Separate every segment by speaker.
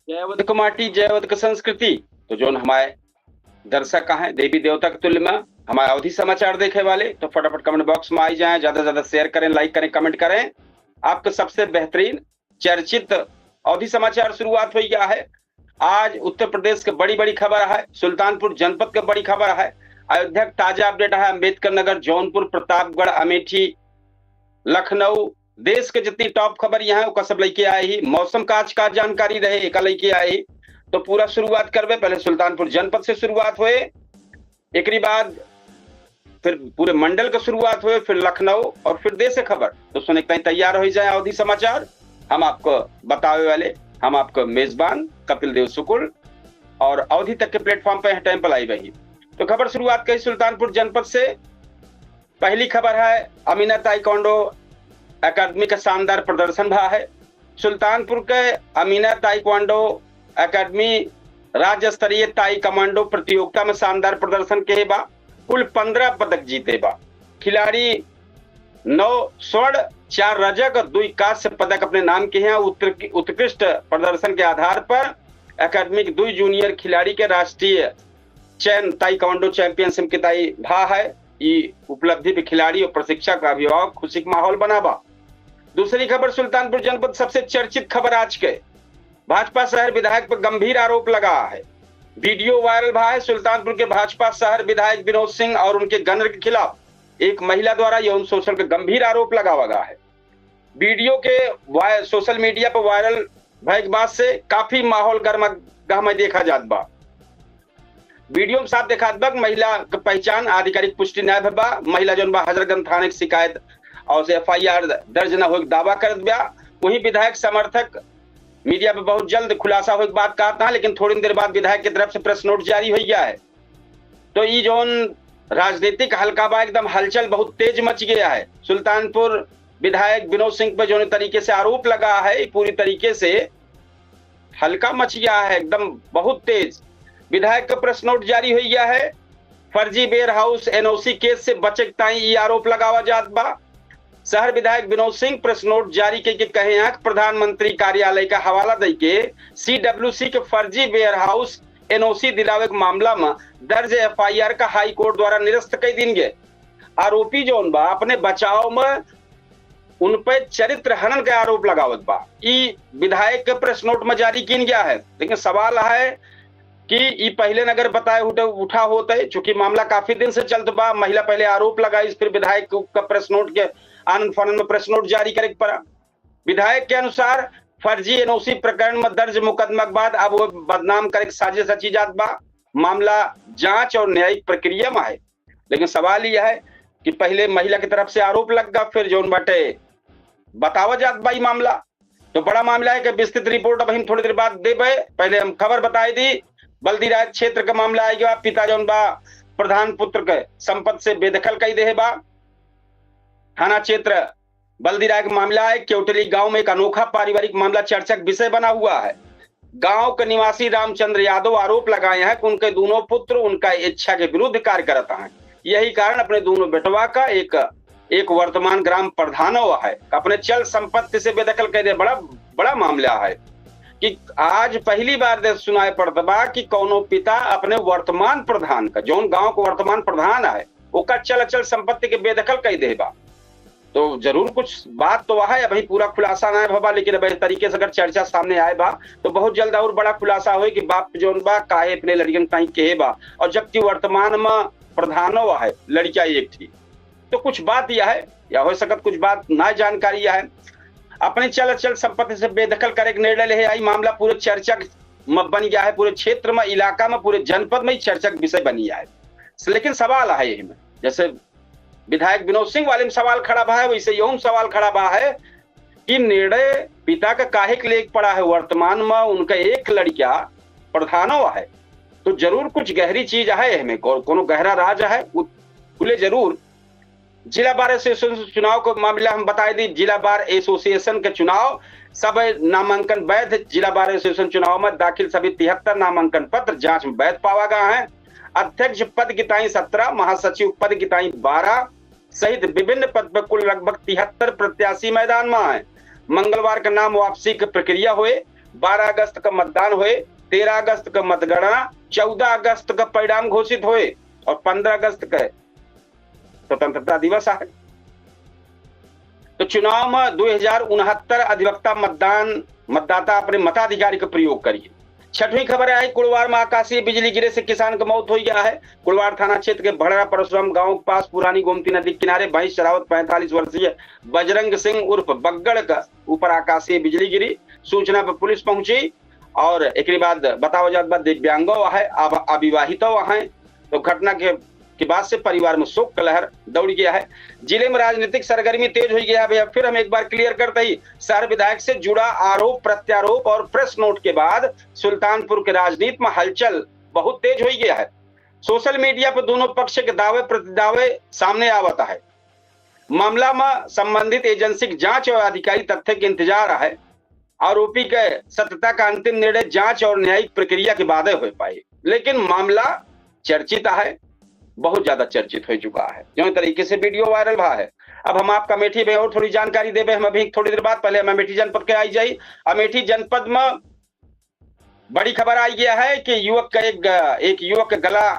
Speaker 1: जयवत क माटी जयवत क संस्कृति। तो जो हमारे दर्शक हैं देवी देवता के तुल्य में हमारे अवधि समाचार देखे वाले, तो फटाफट कमेंट बॉक्स में आई जाएं, ज्यादा से ज्यादा शेयर करें, लाइक करें, कमेंट करें। आपके सबसे बेहतरीन चर्चित अवधि समाचार शुरुआत हो गया है। आज उत्तर प्रदेश के बड़ी बड़ी खबर है, सुल्तानपुर जनपद के बड़ी खबर है, अयोध्या का ताजा अपडेट है, अम्बेडकर नगर, जौनपुर, प्रतापगढ़, अमेठी, लखनऊ, देश के जितनी टॉप खबर यहाँ वो सब लेके आए ही। मौसम का आज का जानकारी रहे एक लेके आए, तो पूरा शुरुआत करवे। पहले सुल्तानपुर जनपद से शुरुआत हुए, एक बाद फिर पूरे मंडल का शुरुआत हुए, फिर लखनऊ और फिर देश खबर। तो सुनने कहीं तैयार हो जाए अवधि समाचार। हम आपको बतावे वाले, हम आपको मेजबान कपिल देव शुक्ल और अवधि तक के प्लेटफॉर्म पे टेम्पल आई वही। तो खबर शुरुआत कही सुल्तानपुर जनपद से। पहली खबर है अमीना ताइक्वांडो अकादमी का शानदार प्रदर्शन भा है। सुल्तानपुर के अमीना ताइक्वांडो अकादमी राज्य स्तरीय ताई कमांडो प्रतियोगिता में शानदार प्रदर्शन के बा, कुल 15 पदक जीते बा। खिलाड़ी 9 स्वर्ण 4 रजक और 2 कांस्य पदक अपने नाम के हैं। उत्कृष्ट प्रदर्शन के आधार पर अकादमी के 2 जूनियर खिलाड़ी के राष्ट्रीय चयन ताइक्वांडो चैंपियनशिप के ताई भा है। ये उपलब्धि भी खिलाड़ी और प्रशिक्षक का अभिभावक खुशी का माहौल बना बा। दूसरी खबर सुल्तानपुर जनपद सबसे चर्चित खबर आज के, भाजपा शहर विधायक पर गंभीर आरोप लगा है। वीडियो वायरल भा है। सुल्तानपुर के भाजपा शहर विधायक विनोद सिंह और उनके गनर के खिलाफ एक महिला द्वारा यौन शोषण का गंभीर आरोप लगा गया है। वीडियो के सोशल मीडिया पर वायरल भय के बाद से काफी माहौल गर्मा देखा जात बा। वीडियो में साफ देखा बा महिला की पहचान आधिकारिक पुष्टि न बा। महिला जो बा हजरतगंज थाने की शिकायत और FIR दर्ज न हो दावा कर दिया। वही विधायक समर्थक मीडिया पे बहुत जल्द खुलासा हो बात कहता है, लेकिन थोड़ी देर बाद विधायक की तरफ से प्रेस नोट जारी हो गया है। तो ये जो राजनीतिक हल्का बा एकदम हलचल बहुत तेज मच गया है। सुल्तानपुर विधायक विनोद सिंह पर जो तरीके से आरोप लगा है पूरी तरीके से हल्का मच गया है, एकदम बहुत तेज। विधायक का प्रेस नोट जारी हो गया है। फर्जी वेयर हाउस NOC केस से बचे ये आरोप लगावा जात बा। शहर विधायक विनोद सिंह प्रेस नोट जारी करके कहे हैं कि प्रधानमंत्री कार्यालय का हवाला दे के CWC के फर्जी वेयर हाउस NOC दिलावे के मामला में दर्ज FIR का हाई कोर्ट द्वारा निरस्त कर देंगे। आरोपी जो बा अपने बचाव में उन पर चरित्र हनन का आरोप लगावत बा। ई विधायक के प्रेस नोट में जारी किन गया है, लेकिन सवाल है कि ये पहले नगर बताए उठा होता है, चूंकि मामला काफी दिन से चलता बा। महिला पहले आरोप लगाई, फिर विधायक का प्रेस नोट के आनंद फानंद में प्रेस नोट जारी करे पड़ा। विधायक के अनुसार फर्जी NOC प्रकरण में दर्ज मुकदमा के बाद अब वो बदनाम करे साजिश रची जात बा। मामला जांच और न्यायिक प्रक्रिया में है, लेकिन सवाल यह है कि पहले महिला की तरफ से आरोप लगा, फिर जो बाटे बतावा जात बा मामला। तो बड़ा मामला है कि विस्तृत रिपोर्ट अब हम थोड़ी देर बाद देवे। पहले हम खबर बताई दी बल्दीराज क्षेत्र का मामला आएगा। पिता जो बा प्रधान पुत्र के संपत्ति से बेदखल कई दे बा। थाना क्षेत्र बल्दीराय का मामला है। केवटली गांव में एक अनोखा पारिवारिक मामला चर्चा का विषय बना हुआ है। गांव के निवासी रामचंद्र यादव आरोप लगाए हैं कि उनके दोनों पुत्र उनका इच्छा के विरुद्ध कार्य करता है। यही कारण अपने दोनों बेटवा का एक वर्तमान ग्राम प्रधान हुआ है अपने चल संपत्ति से बेदखल कर दे। बड़ा मामला है कि आज पहली बार सुनाई पड़ता बा कि कौनो पिता अपने वर्तमान प्रधान का, जो गांव को वर्तमान प्रधान है, ओका चल अचल संपत्ति के बेदखल कर दे बा। तो जरूर कुछ बात तो है, अभी पूरा खुलासा ना भबा, लेकिन अब तरीके से अगर चर्चा सामने आए बा तो बहुत जल्द और बड़ा खुलासा हो कि बाप जो बा काहे अपने लड़कियन कहीं कहे बा, और जबकि वर्तमान में प्रधान हुआ है लड़किया एक थी। तो कुछ बात यह है या हो सकत कुछ बात ना जानकारी यह है। अपने चल अचल संपत्ति से बेदखल करे के निर्णय ले आई मामला पूरे चर्चा में बन गया है। पूरे क्षेत्र में, इलाका में, पूरे जनपद में चर्चा का विषय बनी है। लेकिन सवाल है यही में, जैसे विधायक विनोद सिंह वाले में सवाल खड़ा बा है, वैसे यूं सवाल खड़ा बा है कि निर्णय पिता का काहे के लेके पड़ा है। वर्तमान में उनका एक लड़किया प्रधान हुआ है, तो जरूर कुछ गहरी चीज है हमें, कोनो गहरा राज है खुले जरूर। जिला बार एसोसिएशन चुनाव को मामला हम बताए दी। जिला बार एसोसिएशन के चुनाव सब नामांकन वैध। जिला बार एसोसिएशन चुनाव में दाखिल सभी 73 नामांकन पत्र जांच में वैध पावा गया है। अध्यक्ष पद की ताई 17, महासचिव पद की ताई 12 सहित विभिन्न पद पर कुल लगभग 73 प्रत्याशी मैदान में है। मंगलवार का नाम वापसी की प्रक्रिया हुए। 12 अगस्त का मतदान हुए, 13 अगस्त का मतगणना, 14 अगस्त का परिणाम घोषित हुए और 15 अगस्त का स्वतंत्रता दिवस है। तो चुनाव में 2069 अधिवक्ता मतदाता अपने मताधिकार का प्रयोग करिए। छठवीं खबर है, कुड़वार में आकाशीय बिजली गिरे से किसान का मौत हो गया है। कुड़वार थाना क्षेत्र के भड़रा परशुराम गांव के पास पुरानी गोमती नदी के किनारे भैंस चरावत 45 वर्षीय बजरंग सिंह उर्फ बग्गड़ का ऊपर आकाशीय बिजली गिरी। सूचना पर पुलिस पहुंची और एक बाद बताओ जात बाद दिव्यांगों है, अविवाहितों है। तो घटना के बाद से परिवार में शोक का लहर दौड़ गया है। जिले में राजनीतिक सरगर्मी तेज हो गया है। भैया फिर हम एक बार क्लियर करते ही, शहर विधायक से जुड़ा आरोप प्रत्यारोप और प्रेस नोट के बाद सुल्तानपुर के राजनीति में हलचल बहुत तेज हो गया है। सोशल मीडिया पर दोनों पक्ष के दावे प्रतिदावे सामने आवता है। मामला में संबंधित एजेंसी की जांच और अधिकारी तथ्य के इंतजार है। आरोपी के सत्यता का अंतिम निर्णय जांच और न्यायिक प्रक्रिया के बाद हो पाए, लेकिन मामला चर्चित है, बहुत ज्यादा चर्चित हो चुका है। जो तरीके से वीडियो वायरल हुआ है। अब हम आपका अमेठी में और थोड़ी जानकारी देवे। हम अभी थोड़ी देर बाद पहले हम अमेठी जनपद के आई जाई। अमेठी जनपद में बड़ी खबर आई गया है कि एक युवक का गला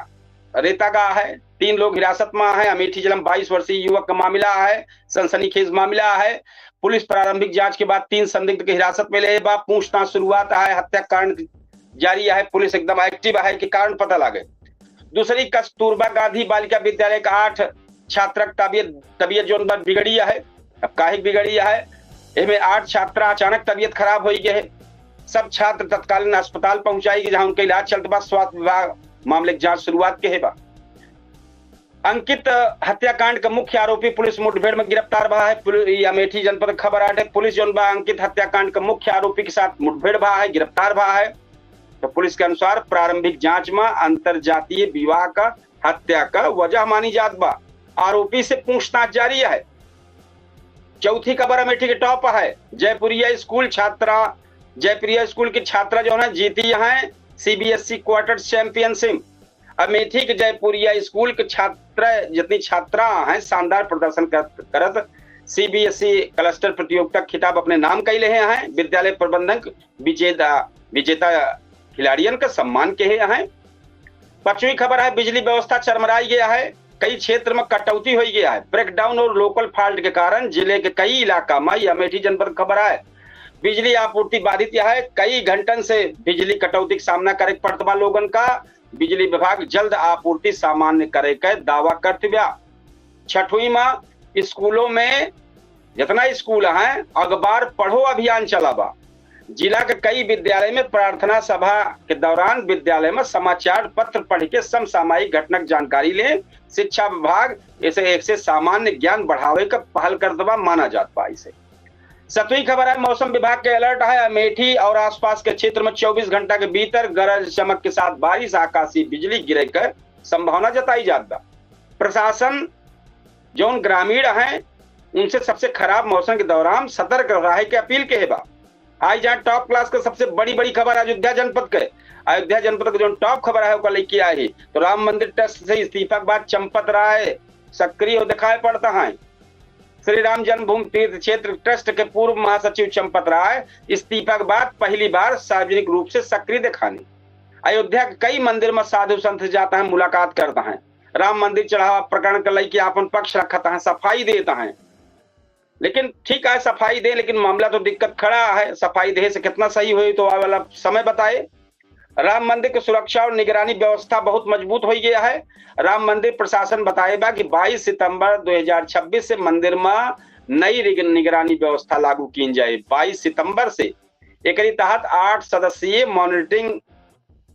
Speaker 1: रेता गया है। 3 लोग हिरासत में है। अमेठी जिला में 22 वर्षीय युवक का मामला है। सनसनीखेज मामला है। पुलिस प्रारंभिक जांच के बाद 3 संदिग्ध की हिरासत में ले बा। पूछताछ शुरुआत है। हत्याकांड जारी है। पुलिस एकदम एक्टिव है कि कारण पता लगे। दूसरी कस्तूरबा गांधी बालिका विद्यालय का 8 छात्रक तबियत जो बिगड़ी है। अब काहे बिगड़ी है, इसमें 8 छात्र अचानक तबियत खराब हो गई है। सब छात्र तत्कालीन अस्पताल पहुंचाएगी जहां उनका इलाज चलते बा। स्वास्थ्य विभाग मामले की जांच शुरुआत के है बा। अंकित हत्याकांड का मुख्य आरोपी पुलिस मुठभेड़ में गिरफ्तार बा है। अमेठी जनपद खबर है। पुलिस जो अंकित हत्याकांड का मुख्य आरोपी के साथ मुठभेड़ बा है, गिरफ्तार बा है। तो पुलिस के अनुसार प्रारंभिक जांच में अंतरजातीय विवाह का हत्या का वजह मानी जात बा। आरोपी से पूछताछ जारी है। चौथी खबर अमेठी के टॉप है। जयपुरिया स्कूल की छात्रा जो है जीती है सीबीएसई क्वार्टर चैंपियनशिप। अमेठी के जयपुरिया स्कूल के जितनी छात्रा हैं शानदार प्रदर्शन करत सीबीएसई क्लस्टर प्रतियोगिता खिताब अपने नाम कैले हैं। विद्यालय प्रबंधक विजेता खिलाड़ियों का सम्मान के हैं। 5वीं खबर है, बिजली व्यवस्था चरमराई गया है। कई क्षेत्र में कटौती हो गया है। ब्रेकडाउन और लोकल फॉल्ट के कारण जिले के कई इलाका में यह अमेठी जनपद खबर है बिजली आपूर्ति बाधित है। कई घंटन से बिजली कटौती का सामना करे पड़ता लोगन का। बिजली विभाग जल्द आपूर्ति सामान्य करे का दावा करते हुआ। 6वीं में स्कूलों में जितना स्कूल है अखबार पढ़ो अभियान चलावा। जिला के कई विद्यालय में प्रार्थना सभा के दौरान विद्यालय में समाचार पत्र पढ़ के समसामयिक घटना जानकारी ले। शिक्षा विभाग इसे एक से सामान्य ज्ञान बढ़ावे का पहल करता माना जाता। इसे 7वीं खबर है, मौसम विभाग के अलर्ट है। अमेठी और आसपास के क्षेत्र में 24 घंटा के भीतर गरज चमक के साथ बारिश आकाशीय बिजली गिरे कर संभावना जताई जाता। प्रशासन जो ग्रामीण है उनसे सबसे खराब मौसम के दौरान सतर्क रहे की अपील के है बा। आज जहाँ टॉप क्लास का सबसे बड़ी खबर अयोध्या जनपद के। अयोध्या जनपद का जो टॉप खबर है वो लेके आई तो राम मंदिर ट्रस्ट से इस्तीफा के बाद चंपत राय सक्रिय दिखाई पड़ता है। श्री राम जन्मभूमि तीर्थ क्षेत्र ट्रस्ट के पूर्व महासचिव चंपत राय इस्तीफा के बाद पहली बार सार्वजनिक रूप से सक्रिय दिखाने। अयोध्या के कई मंदिर में साधु संत जाता है, मुलाकात करता है। राम मंदिर चढ़ावा प्रकरण का लेके अपन पक्ष रखता है, सफाई देता है। लेकिन ठीक है सफाई दे, लेकिन मामला तो दिक्कत खड़ा है। सफाई दे से कितना सही हुई तो आने वाला समय बताए। राम मंदिर की सुरक्षा और निगरानी व्यवस्था बहुत मजबूत हो गया है। राम मंदिर प्रशासन बताएगा कि 22 सितंबर 2026 से मंदिर में नई निगरानी व्यवस्था लागू की जाए। 22 सितंबर से एक तहत 8 सदस्यीय मॉनिटरिंग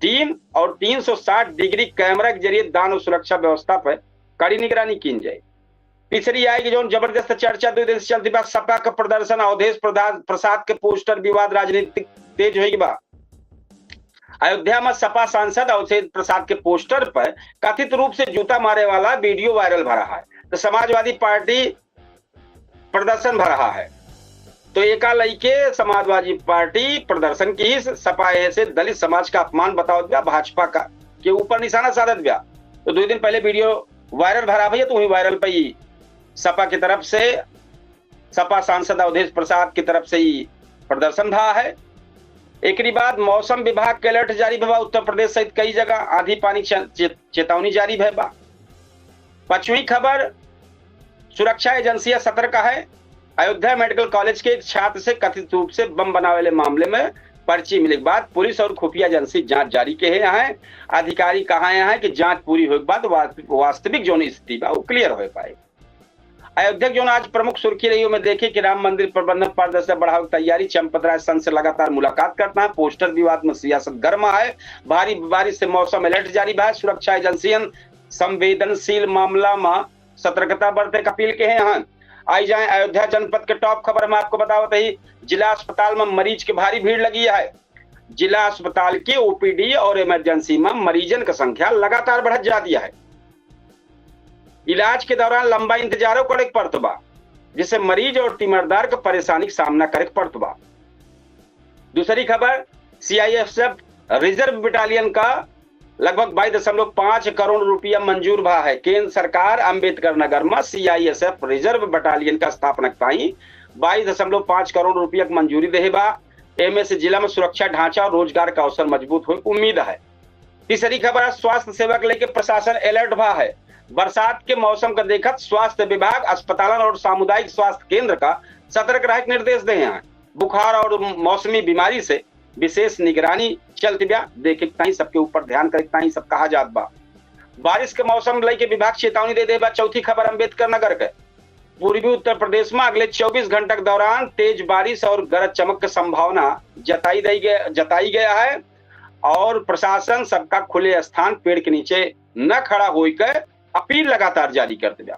Speaker 1: टीम और 360 डिग्री कैमरा के जरिए दान और सुरक्षा व्यवस्था पर कड़ी निगरानी की जाए। तीसरी आएगी जो जबरदस्त चर्चा 2 दिन से चलती बात सपा का प्रदर्शन। अवधेश प्रसाद के पोस्टर विवाद राजनीतिक तेज होगी बा। अयोध्या में सपा सांसद अवधेश प्रसाद के पोस्टर पर कथित रूप से जूता मारे वाला वीडियो वायरल भर रहा है। तो समाजवादी पार्टी प्रदर्शन भर रहा है तो एकालई के समाजवादी पार्टी प्रदर्शन की सपा से दलित समाज का अपमान बताओ दिया, भाजपा का के ऊपर निशाना साधत गया। तो 2 दिन पहले वीडियो वायरल भरा भैया तो वही वायरल पे ही सपा की तरफ से सपा सांसद अवधेश प्रसाद की तरफ से ही प्रदर्शन रहा है। एक बाद मौसम विभाग के अलर्ट जारी भवा, उत्तर प्रदेश सहित कई जगह आंधी पानी चेतावनी जारी भवा। पांचवी खबर, सुरक्षा एजेंसियां सतर्क है। अयोध्या मेडिकल कॉलेज के एक छात्र से कथित रूप से बम बनाने वाले मामले में पर्ची मिले के बाद पुलिस और खुफिया एजेंसी जांच जारी के हैं। अधिकारी कहा है कि जांच पूरी होने के बाद वास्तविक जो स्थिति बा वो क्लियर हो पाए। अयोध्या जो आज प्रमुख सुर्खी रही में देखे कि राम मंदिर प्रबंधन पारदर्शिता बढ़ाने की तैयारी। चंपत राय संत से लगातार मुलाकात करता है। पोस्टर विवाद में सियासत गर्म है। भारी बारिश से मौसम अलर्ट जारी है। सुरक्षा एजेंसियां संवेदनशील मामला में सतर्कता बरते अपील के हैं। आई जाए अयोध्या जनपद के टॉप खबर हम आपको बतावत ही। जिला अस्पताल में मरीज की भारी भीड़ लगी है। जिला अस्पताल की ओपीडी और इमरजेंसी में मरीजन की संख्या लगातार बढ़ जाती है। इलाज के दौरान लंबा इंतजारों करे पड़त बा, जिससे मरीज और तीमारदार को परेशानी का सामना करे पड़त बा। दूसरी खबर, सीआईएसएफ रिजर्व बटालियन का लगभग 22.5 करोड़ रुपया मंजूर भा है। केंद्र सरकार अंबेडकर नगर में सीआईएसएफ रिजर्व बटालियन का स्थापना पाई 22.5 करोड़ रुपया की मंजूरी दे बा। एम से जिला में सुरक्षा ढांचा और रोजगार का अवसर मजबूत हो उम्मीद है। तीसरी खबर, स्वास्थ्य सेवा को लेकर प्रशासन अलर्ट भा है। बरसात के मौसम का देखत स्वास्थ्य विभाग अस्पताल और सामुदायिक स्वास्थ्य केंद्र का सतर्क रहने के निर्देश दे हैं। बुखार और मौसमी बीमारी से विशेष निगरानी चलती बा, देखे सबके ऊपर ध्यान करे सब कहा जात बा। बारिश के मौसम लेके विभाग चेतावनी दे बा। चौथी खबर, अंबेडकर नगर के पूर्वी उत्तर प्रदेश में अगले 24 घंटे के दौरान तेज बारिश और गरज चमक की संभावना जताई गया है और प्रशासन सबका खुले स्थान पेड़ के नीचे न खड़ा होकर अपील लगातार जारी करते बा।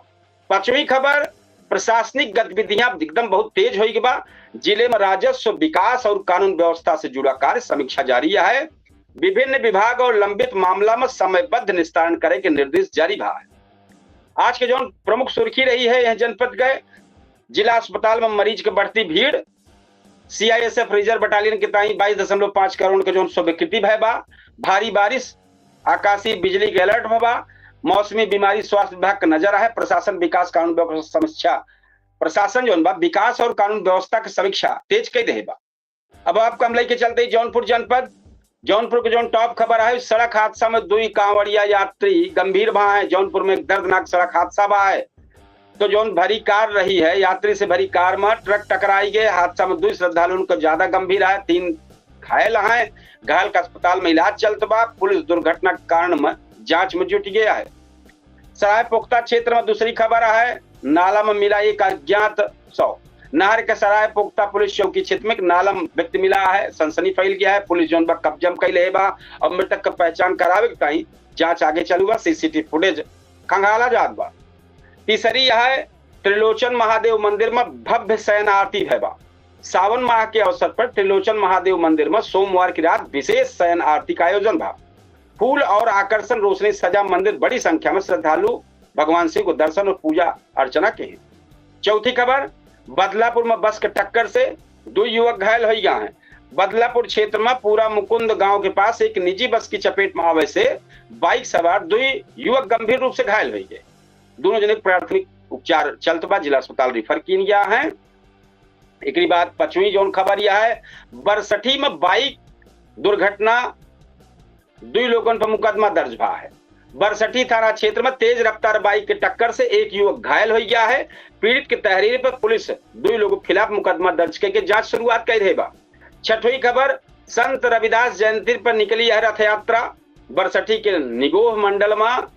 Speaker 1: पांचवी खबर, प्रशासनिक गतिविधियां एकदम बहुत तेज हो बा। जिले में राजस्व विकास और कानून व्यवस्था से जुड़ा कार्य समीक्षा जारी है। विभिन्न विभाग और लंबित मामला में समयबद्ध निस्तारण करे के निर्देश जारी भा है। आज के जो प्रमुख सुर्खी रही है यह जनपद गए जिला अस्पताल में मरीज के बढ़ती भीड़। सीआईएसएफ रिजर्व बटालियन के ताई 22.5 करोड़ के जो स्वीकृति भा। भारी बारिश, आकाशीय बिजली के अलर्ट भा। मौसमी बीमारी स्वास्थ्य विभाग का नजर है। प्रशासन विकास कानून व्यवस्था समीक्षा, प्रशासन जो विकास और कानून व्यवस्था की समीक्षा तेज कर दे बा। अब आपको हम लेके चलते जौनपुर जनपद। जौनपुर के जो टॉप खबर है, सड़क हादसा में 2 कांवड़िया यात्री गंभीर भा है। जौनपुर में एक दर्दनाक सड़क हादसा बा है। तो जो भरी कार रही है, यात्री से भरी कार में ट्रक टकराई गए। हादसा में 2 श्रद्धालुओं को ज्यादा गंभीर है, 3 घायल है। घायल का अस्पताल में इलाज चलत बा। पुलिस दुर्घटना के कारण में जांच में जुट गया है। सराय पोख्ता क्षेत्र में दूसरी खबर है, नाला में मिला एक अज्ञात शव। नहर के सराय पोख्ता पुलिस चौकी क्षेत्र में नाला में व्यक्ति मिला है, सनसनी फैल गया है। पुलिस जोन पर कब्जा कैले बा और मृतक का पहचान करावे के ताई जांच आगे चलू बा। सीसीटीवी फुटेज खंगाला जात बा। तीसरी है, त्रिलोचन महादेव मंदिर में भव्य शयन आरती है बा। सावन माह के अवसर पर त्रिलोचन महादेव मंदिर में सोमवार की रात विशेष शयन आरती का आयोजन भा। फूल और आकर्षण रोशनी सजा मंदिर, बड़ी संख्या में श्रद्धालु भगवान शिव को दर्शन और पूजा अर्चना के हैं। चौथी खबर, बदलापुर में बस के टक्कर से 2 युवक घायल हो गए हैं। बदलापुर क्षेत्र में पूरा मुकुंद गांव के पास एक निजी बस की चपेट में आवे से बाइक सवार 2 युवक गंभीर रूप से घायल हो गए। दोनों जने प्राथमिक उपचार चलत बा, जिला अस्पताल रिफर किया गया है। एक बाद पांचवी जोन खबर यह है, बरसठी में बाइक दुर्घटना, 2 लोगों पर मुकदमा दर्ज भा है। बरसठी थाना क्षेत्र में तेज रफ्तार बाइक की टक्कर से एक युवक घायल हो गया है। पीड़ित की तहरीर पर पुलिस 2 लोगों के खिलाफ मुकदमा दर्ज करके जांच शुरुआत कर रही बा। छठवीं खबर, संत रविदास जयंती पर निकली है रथ यात्रा। बरसठी के निगोह मंडल में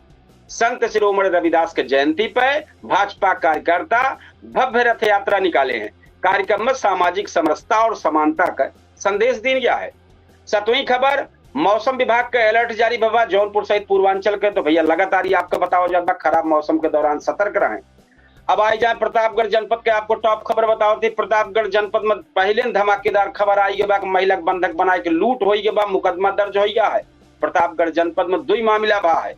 Speaker 1: संत शिरोमणि रविदास के जयंती पर भाजपा कार्यकर्ता भव्य रथ यात्रा निकाले हैं। कार्यक्रम में सामाजिक समरसता और समानता का संदेश दिया गया है। 7वीं खबर, मौसम विभाग का अलर्ट जारी भवा। जौनपुर सहित पूर्वांचल के तो भैया लगातार ही आपको बताओ जाता, खराब मौसम के दौरान सतर्क रहें। अब आई जाए प्रतापगढ़ जनपद के, आपको टॉप खबर बताओ थी। प्रतापगढ़ जनपद में पहले धमाकेदार खबर आई गया, महिला बंधक बनाए के लूट हो गया, मुकदमा दर्ज हो गया है। प्रतापगढ़ जनपद में 2 मामला बा है,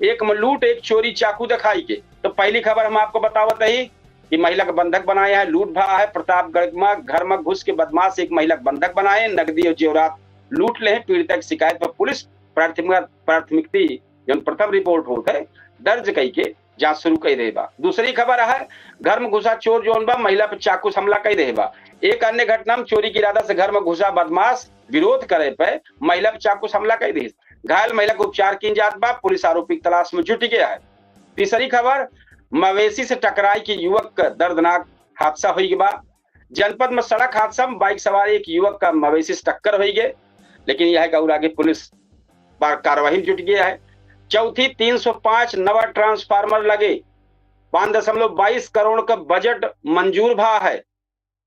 Speaker 1: एक में लूट, एक चोरी चाकू दिखाई के। तो पहली खबर हम आपको बतावत ही कि महिला का बंधक बनाया है, लूट भा है। प्रतापगढ़ में घर में घुस के बदमाश एक महिला बंधक बनाए, नकदी और जेवरात लूट ले। पीड़िता की शिकायत पर पुलिस प्राथमिकता प्रथम रिपोर्ट होते दर्ज कई के जांच शुरू कर दे बा। दूसरी खबर है घर में घुसा चोर जोन बा महिला पर चाकू से हमला कर दे बा। एक अन्य घटना में चोरी की इरादा से घर में घुसा बदमाश विरोध करे पे महिला पर चाकू से हमला कर दी। घायल महिला को उपचार की जात बा, पुलिस आरोपी की तलाश में जुट गया है। तीसरी खबर मवेशी से टकराई की युवक का दर्दनाक हादसा हुई बा। जनपद में सड़क हादसा में बाइक सवार एक युवक का मवेशी से टक्कर हुई गए, लेकिन यह गौर आगे पुलिस कार्रवाई में जुट गया है। चौथी 305 नवा ट्रांसफार्मर लगे, 5.22 करोड़ का बजट मंजूर भा है।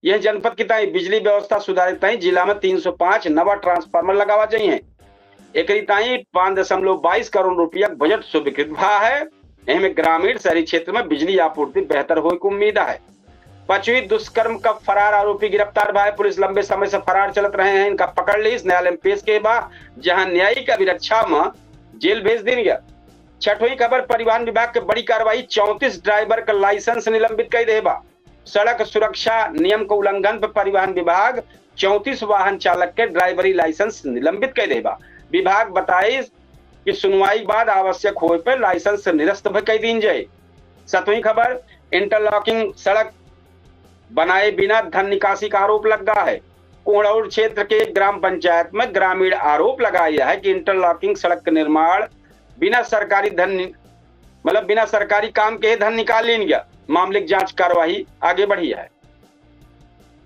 Speaker 1: यह जनपद की ताई बिजली व्यवस्था सुधारित ताई जिला में 305 नवा ट्रांसफार्मर लगावा चाहिए। एक 5.22 करोड़ रुपया बजट स्वीकृत भा है। इनमें ग्रामीण शहरी क्षेत्र में बिजली आपूर्ति बेहतर होने की उम्मीद है। 5वीं दुष्कर्म का फरार आरोपी गिरफ्तार भा है। पुलिस लंबे समय से फरार चलत रहे हैं, इनका पकड़ ली, न्यायालय में पेश के बाद जहां न्यायिक अभिरक्षा में जेल भेज दी गया। छठवीं खबर परिवहन विभाग की बड़ी कार्रवाई, 34 ड्राइवर का लाइसेंस निलंबित कर दे बा। सड़क सुरक्षा नियम के उल्लंघन पर परिवहन विभाग 34 वाहन चालक के ड्राइवरी लाइसेंस निलंबित कर दे बा। विभाग बताए कि सुनवाई बाद आवश्यक होने पर लाइसेंस निरस्त कर दी जाए। 7वीं खबर इंटरलॉकिंग सड़क बनाए बिना धन निकासी का आरोप लगा है। कोहड़ौर क्षेत्र के ग्राम पंचायत में ग्रामीण आरोप लगाया है कि इंटरलॉकिंग सड़क का निर्माण बिना सरकारी काम के धन निकाल लिया गया। मामले की जांच कार्रवाई आगे बढ़ी है।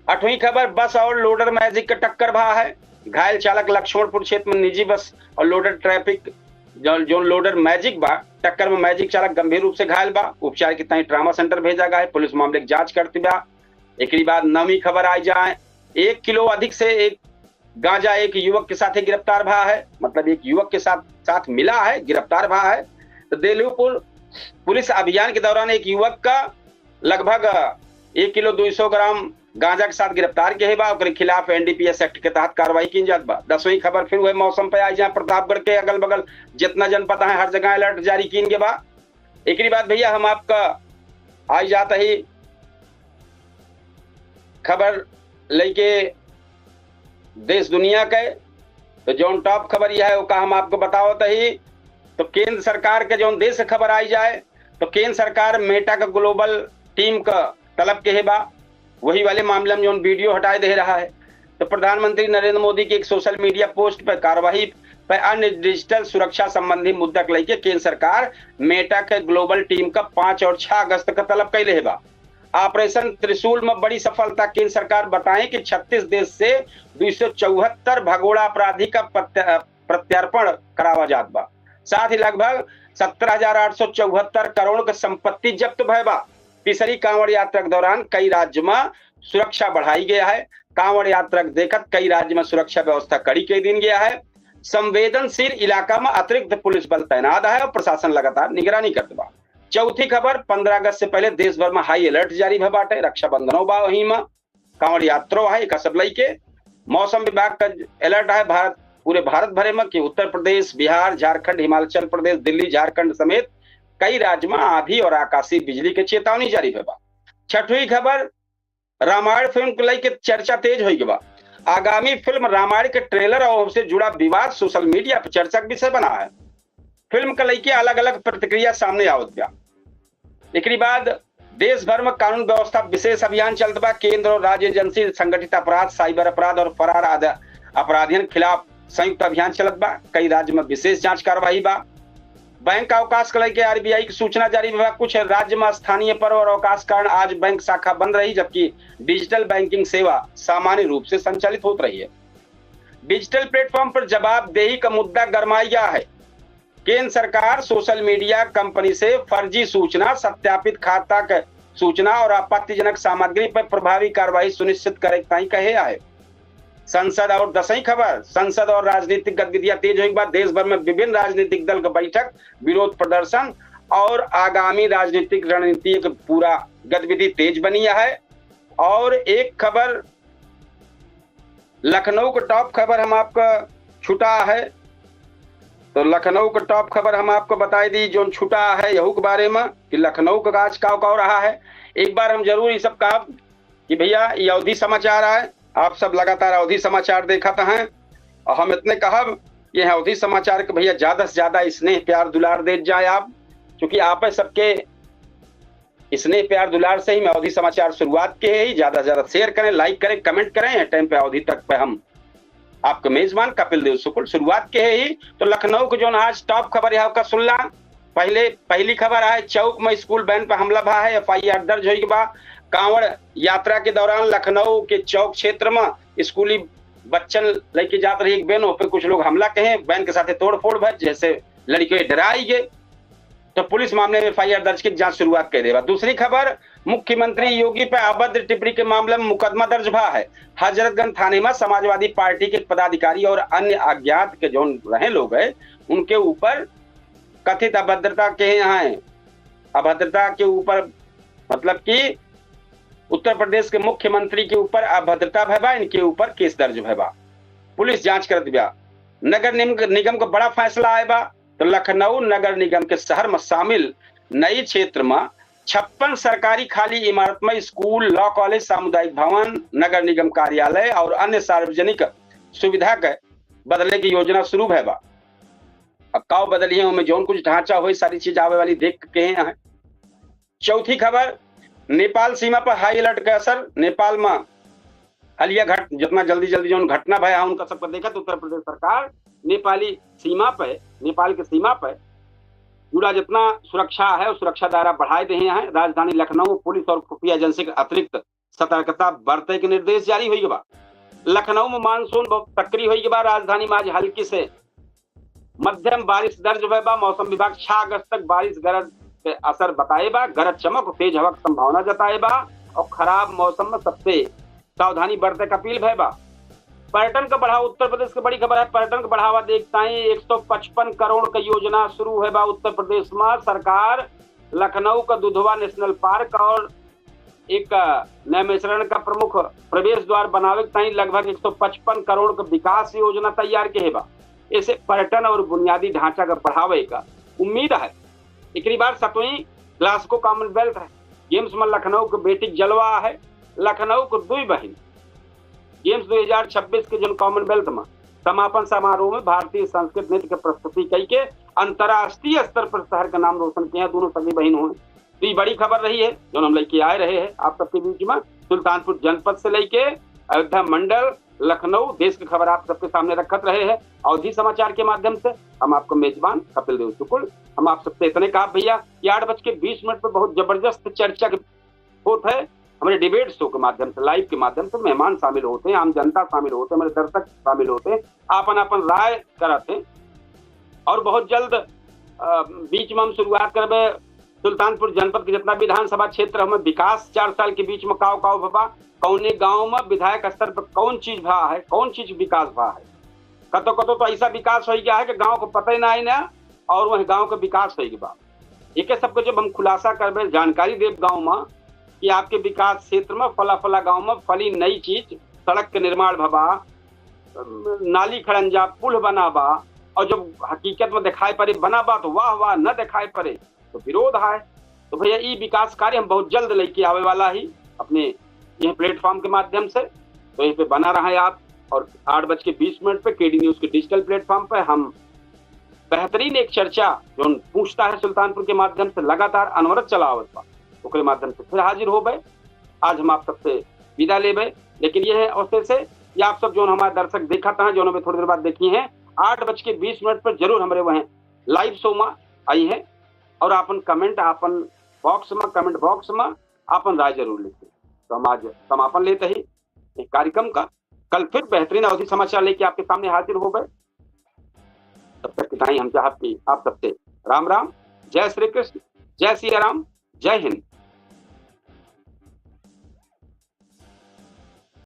Speaker 1: 8वीं खबर बस और लोडर मैजिक का टक्कर भा है। घायल चालक लक्ष्मणपुर क्षेत्र में निजी बस और लोडर ट्रैफिक जो लोडर मैजिक बा टक्कर में मैजिक चालक गंभीर रूप से घायल बा, उपचार के ट्रामा सेंटर भेजा गया है। पुलिस मामले की जांच करती बा। एक बाद 9वीं खबर आई जाए, 1 किलो अधिक से एक गांजा एक युवक के साथ गिरफ्तार भा है। मतलब एक युवक के साथ मिला है, गिरफ्तार भा है। तो देलूपुर पुलिस अभियान के दौरान एक युवक का लगभग 1 किलो 200 ग्राम गांजा के साथ गिरफ्तार किए बा। उसके खिलाफ एनडीपीएस एक्ट के तहत कार्रवाई की जात बा। 10वीं खबर फिर हुए मौसम पे आई, जहाँ प्रतापगढ़ के अगल बगल जितना जनपद है हर जगह अलर्ट जारी की गए बा। एक बात भैया हम आपका आई जाता ही खबर लेके देश दुनिया के, तो जो टॉप खबर यह है वो हम आपको बताओ ही। तो केंद्र सरकार के जो देश से खबर आई जाए, तो केंद्र सरकार मेटा का ग्लोबल टीम का तलब के है बा, वही वाले मामले में जो वीडियो हटाए दे रहा है। तो प्रधानमंत्री नरेंद्र मोदी की एक सोशल मीडिया पोस्ट पर कार्रवाई पर अन्य डिजिटल सुरक्षा संबंधी मुद्दा को लेकर केंद्र सरकार मेटा के ग्लोबल टीम का 5 और 6 अगस्त का तलब कैले है बा। ऑपरेशन त्रिशूल में बड़ी सफलता केंद्र सरकार बताएं कि 36 देश से 274 भगोड़ा अपराधी का प्रत्यार्पण करावा जात बा। साथ ही लगभग 17,874 करोड़ की संपत्ति जब्त भय बा। तीसरी कांवड़ यात्रा के दौरान कई राज्य में सुरक्षा बढ़ाई गया है। कांवड़ यात्रा देखकर कई राज्य में सुरक्षा व्यवस्था कड़ी कर दी गया है। संवेदनशील इलाका में अतिरिक्त पुलिस बल तैनात है और प्रशासन लगातार निगरानी करता बा। चौथी खबर 15 अगस्त से पहले देश भर में हाई अलर्ट जारी भा बाटे। रक्षाबंधनों बा, वहीं में कांवड़ यात्रा है एक सब के। मौसम विभाग का अलर्ट है पूरे भारत भरे में कि उत्तर प्रदेश, बिहार, झारखंड, हिमाचल प्रदेश, दिल्ली, झारखंड समेत कई राज्य में आंधी और आकाशीय बिजली के चेतावनी जारी बा। 6वीं खबर रामायण फिल्म को लेकर चर्चा तेज हुई बा। आगामी फिल्म रामायण के ट्रेलर और उससे जुड़ा विवाद सोशल मीडिया पर चर्चा का विषय बना है। फिल्म को लेकर अलग अलग प्रतिक्रिया सामने आवत बा। एक बाद देश भर में कानून व्यवस्था विशेष अभियान चलत बा। केंद्र और राज्य एजेंसी संगठित अपराध, साइबर अपराध और फरार अपराधियों के खिलाफ संयुक्त अभियान चलत बा। कई राज्य में विशेष जांच कार्रवाई बा। बैंक अवकाश को लेकर आरबीआई की सूचना जारी हुआ। कुछ राज्य में स्थानीय पर्व और अवकाश कारण आज बैंक शाखा बंद रही, जबकि डिजिटल बैंकिंग सेवा सामान्य रूप से संचालित होती रही है। डिजिटल प्लेटफॉर्म पर जवाबदेही का मुद्दा गरमाया गया है। केंद्र सरकार सोशल मीडिया कंपनी से फर्जी सूचना, सत्यापित खाता के सूचना और आपत्तिजनक सामग्री पर प्रभावी कार्रवाई सुनिश्चित करे कहे है। संसद और 10वीं खबर संसद और राजनीतिक गतिविधियां तेज होने के बाद देश भर में विभिन्न राजनीतिक दल का बैठक, विरोध प्रदर्शन और आगामी राजनीतिक रणनीति का पूरा गतिविधि तेज बनी है। और एक खबर लखनऊ का टॉप खबर हम आपको छुटा है, तो लखनऊ का टॉप खबर हम आपको बताई दी जो छुटा है यहू के बारे में कि लखनऊ का आज का रहा है। एक बार हम जरूर ये सब कहा कि भैया ये अवधि समाचार है, आप सब लगातार अवधि समाचार देखते हैं और हम इतने कहब ये अवधि समाचार के भैया ज्यादा से ज्यादा स्नेह प्यार दुलार दे जाए आप, क्योंकि आप सबके स्नेह प्यार दुलार से ही मैं अवधि समाचार शुरुआत के ही ज्यादा से ज्यादा शेयर करें, लाइक करें, कमेंट करें। टाइम पे अवधि तक पे हम आपके मेजबान कपिल देव शुक्ल शुरुआत के ही। तो लखनऊ के जो आज टॉप खबर है सुनला। पहली खबर है, चौक में स्कूल वैन पर हमला भा है, FIR दर्ज हुई बा। कांवड़ यात्रा के दौरान लखनऊ के चौक क्षेत्र में स्कूली बच्चन लेके जात रही एक वैन पे कुछ लोग हमला कहे, वैन के साथ तोड़फोड़ भर, जैसे लड़के डराई गए। तो पुलिस मामले में FIR दर्ज की जांच शुरुआत कर देगा। दूसरी खबर, मुख्यमंत्री योगी पर अभद्र टिप्पणी के मामले में मुकदमा दर्ज भा है। हजरतगंज थाने में समाजवादी पार्टी के पदाधिकारी और अन्य अज्ञात के जो रहे लोग हैं उनके ऊपर कथित अभद्रता के हैं। अभद्रता के ऊपर मतलब कि उत्तर प्रदेश के मुख्यमंत्री के ऊपर अभद्रता भयबा, इनके ऊपर केस दर्ज भयबा। पुलिस जांच करत बा। नगर निगम का बड़ा फैसला आए बा। तो लखनऊ नगर निगम के शहर में शामिल नई क्षेत्र में 56 सरकारी खाली इमारत में स्कूल, लॉ कॉलेज, सामुदायिक भवन, नगर निगम कार्यालय और अन्य सार्वजनिक सुविधा के बदले की योजना शुरू है बा। अब काव बदली है उनमें जो कुछ ढांचा हो सारी चीज आवे वाली देख के हैं। चौथी खबर, नेपाल सीमा पर हाई अलर्ट का असर। नेपाल में हालिया जितना जल्दी जो घटना भया उनका सबको देखा। तो उत्तर प्रदेश सरकार नेपाल के सीमा पर पूरा जितना सुरक्षा है उस सुरक्षा दायरा बढ़ाए दे हैं। राजधानी लखनऊ पुलिस और खुफिया एजेंसी के अतिरिक्त सतर्कता बरते के निर्देश जारी हुई बा। लखनऊ में मानसून बहुत सक्रिय हुई बा। राजधानी में आज हल्की से मध्यम बारिश दर्ज हुई बा। मौसम विभाग 6 अगस्त तक बारिश गरज के असर बताए बा। गरज चमक और तेज हवा की संभावना जताए बा और खराब मौसम में सबसे सावधानी बरते का अपील है बा। पर्यटन का बढ़ावा, उत्तर प्रदेश की बड़ी खबर है। पर्यटन का बढ़ावा देखता है 155 करोड़ का योजना शुरू है बा उत्तर प्रदेश में। सरकार लखनऊ का दुधवा नेशनल पार्क और एक नैमिषारण्य का प्रमुख प्रवेश द्वार बनावे ताई लगभग 155 करोड़ का विकास योजना तैयार के है बा। इसे पर्यटन और बुनियादी ढांचा का बढ़ावे का उम्मीद है। एक बार 7वीं ग्लासगो कॉमनवेल्थ गेम्स में लखनऊ के बेटी जलवा है। लखनऊ को 2 बहन गेम्स 2026 के जो कॉमनवेल्थ में समापन समारोह में भारतीय संस्कृत नृत्य की प्रस्तुति कई के अंतर्राष्ट्रीय स्तर पर शहर का नाम रोशन किया। दोनों सगी बहन हुए। तो ये बड़ी खबर रही है जो हम लेके आए रहे हैं आप सबके बीच में। सुल्तानपुर जनपद से लेके अयोध्या मंडल, लखनऊ, देश की खबर आप सबके सामने रखत रहे हैं अवधि समाचार के माध्यम से। हम आपको मेजबान कपिल देव शुक्ल, हम आप सबसे इतने कहा भैया कि 8:20 पर बहुत जबरदस्त चर्चा होता है हमारे डिबेट शो के माध्यम से, लाइव के माध्यम से। मेहमान शामिल होते हैं, आम जनता शामिल होते हैं, हमारे दर्शक शामिल होते हैं, अपन राय कराते हैं। और बहुत जल्द बीच में हम शुरुआत करबे सुल्तानपुर जनपद के जितना विधानसभा क्षेत्र हमें विकास 4 साल के बीच में काव भबा। कौने गांव में विधायक स्तर पर कौन चीज भा है, कौन चीज विकास भा है। कतो तो ऐसा विकास हो गया है कि गांव को पता ही ना है ना, और वही गांव का विकास हो गया। एक सबको जब हम खुलासा करबे, जानकारी देव गांव में कि आपके विकास क्षेत्र में फला गांव में फली नई चीज, सड़क के निर्माण भबा, नाली खड़ंजा, पुल बनाबा, और जब हकीकत में दिखाई पड़े बनाबा तो वाह न दिखाई पड़े तो विरोध है। तो भैया ये विकास कार्य हम बहुत जल्द लेके आवे वाला ही अपने यह प्लेटफॉर्म के माध्यम से। तो यहीं पे बना रहा है आप। और 8:20 पे KD न्यूज के डिजिटल प्लेटफॉर्म पे हम बेहतरीन एक चर्चा जो पूछता है सुल्तानपुर के माध्यम से लगातार अनवरत चलावत बा, उसके माध्यम से फिर हाजिर हो गए। आज हम आप सबसे विदा लेबे, लेकिन यह है अवसर से ये आप सब जो हमारे दर्शक देखा था, जो हमें थोड़ी देर बाद देखी है, 8:20 पर जरूर हमारे वह लाइव शो में आई है। और अपन कमेंट अपन कमेंट बॉक्स में अपन राय जरूर लिखते। तो हम आज समापन लेते ही एक कार्यक्रम का। कल फिर बेहतरीन अवधि समाचार लेके आपके सामने हाजिर हो गए। तब तक इतना ही हम चाहते आप सबसे राम राम, जय श्री कृष्ण, जय सिया राम, जय हिंद।